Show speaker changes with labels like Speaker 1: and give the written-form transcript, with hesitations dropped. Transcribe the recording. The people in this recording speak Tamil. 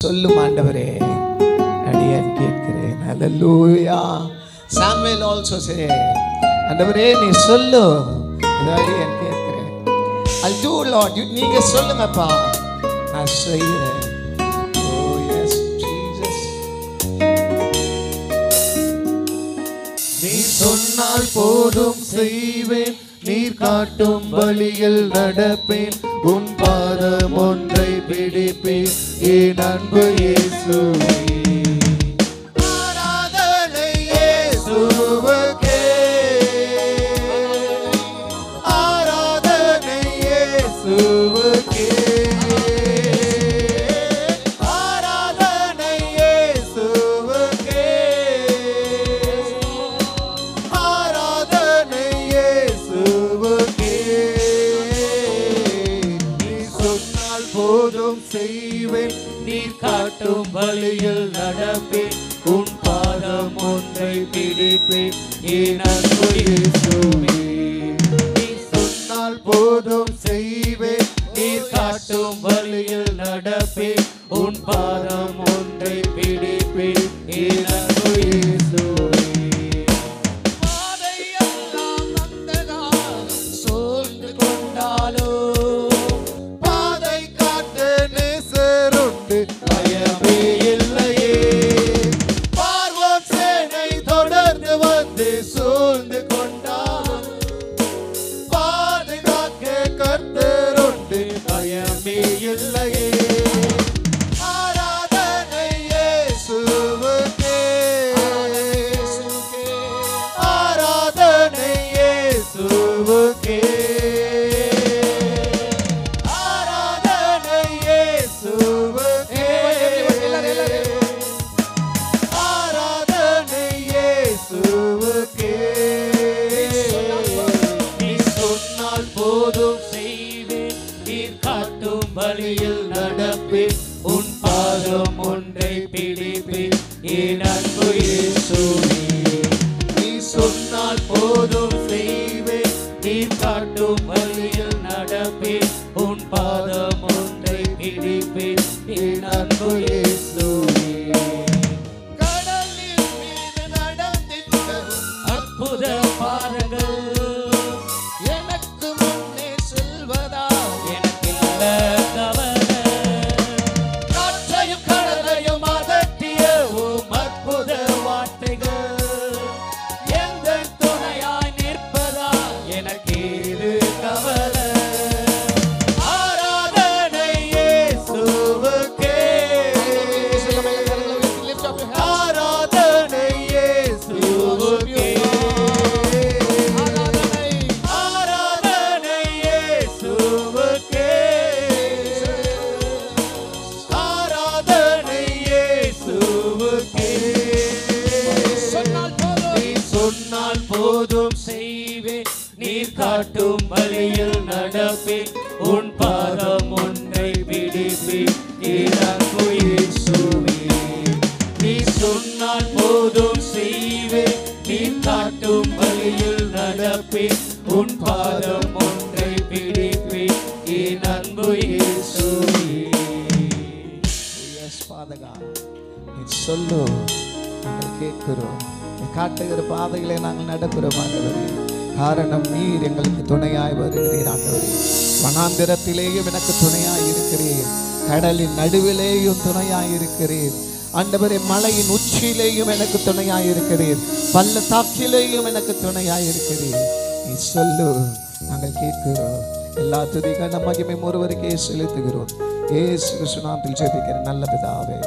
Speaker 1: சொல்லும் ஆண்டவரே, அடியேன் கேட்கிறேன். ஹல்லேலூயா. Samuel also say, ஆண்டவரே நீ சொல்லு, அடியேன் கேட்கிறேன். I'll do Lord. நீங்க சொல்லுங்கப்பா, நான் செய்கிறேன். Oh yes Jesus.
Speaker 2: நீ சொன்னால் போதும் செய்வேன், நீர் காட்டும் வழியில் நடப்பேன், உன் பாதம் ஒன்றை பிடிப்பேன், என் அன்பு இயேசுவே. ஆராதனை இயேசுவுக்கே, ஆராதனை இயேசுவுக்கே, ஆராதனை இயேசுவுக்கே, ஆராதனை இயேசுவுக்கே. நீ சொன்னால் போதும் செய்வேன், நீர் காட்டும் வழியில் நடப்பேன், உன் பாதம் ஒன்றை பிடிப்பேன், என் அன்பு இயேசுவே. நீ சொன்னால் போதும் செய்வேன், நீர் காட்டும் வழியில் நடப்பேன், உன் பாதம் ஒன்றை பிடிப்பேன், என் அன்பு இயேசுவே. பாதையெல்லாம் வந்ததால் சோர்ந்து கொண்டாலோ, பாதை காட்ட நேசருண்டு, பயமே இல்லையே. பார்வோன் சேனை தொடர்ந்து வந்து சூழ்ந்து கொண்டால், பாதுகாக்க கர்த்தருண்டு, பயமே இல்லையே. ஆராதனை இயேசுவுக்கே, ஆராதனை இயேசுவுக்கே, ஆராதனை இயேசுவுக்கே, ஆராதனை இயேசுவுக்கே. நீ சொன்னால் போதும் செய்வேன், நீர் காட்டும் வழியில் நடப்பேன், உன் பாதம் ஒன்றை பிடிப்பேன், என் அன்பு இயேசுவே. நீ சொன்னால் போதும் செய்வேன், நீர் காட்டும் வழியில் நடப்பேன், உன் பாதம் ஒன்றை பிடிப்பேன், என் அன்பு இயேசுவே. கடலின் மீது நடந்திட்ட அற்புத பாதங்கள் எனக்கு முன்னே செல்வதா, எனக்கில்ல கவலை. காற்றையும் கடலையும் அதட்டிய உம் அற்புத வார்த்தைகள் எந்தன் துணையாய் நிற்பதா, எனக்கேது கவலை. ஆராதனை இயேசுவுக்கே, ஆராதனை இயேசுவுக்கே, ஆராதனை இயேசுவுக்கே, ஆராதனை இயேசுவுக்கே. நீ சொன்னால் போதும் செய்வேன், நீர் காட்டும் வழியில் நடப்பேன், உன் பாதம் ஒன்றை பிடிப்பேன், என் அன்பு இயேசுவே. நீ சொன்னால் போதும் செய்வேன், நீர் காட்டும் வழியில் நடப்பேன், உன் பாதம் ஒன்றை பிடிப்பேன், என் அன்பு இயேசுவே.
Speaker 1: Yes Father God. நீ சொல்லு, நாங்கள் கேட்கிறோம். நீ காட்டுகிற பாதைகளை நாங்கள் நடக்கிறோம் ஆண்டவரே. காரணம் நீர் எங்களுக்கு துணையாய் வருகிறீர் ஆண்டவரே. வனாந்திரத்திலேயும் எனக்கு துணையாய் இருக்கிறீர், கடலின் நடுவிலேயும் துணையாய் இருக்கிறீர் ஆண்டவரே. மலையின் உச்சியிலேயும் எனக்கு துணையாய் இருக்கிறீர், பள்ளத்தாக்கிலேயும் எனக்கு துணையாய் இருக்கிறீர். நீ சொல்லு, நாங்கள் கேட்கிறோம். எல்லா துதி கன மகிமை ஒருவருக்கே செலுத்துகிறோம். இயேசு கிறிஸ்து நாமத்தில் ஜெபிக்கிறேன் நல்ல பிதாவே.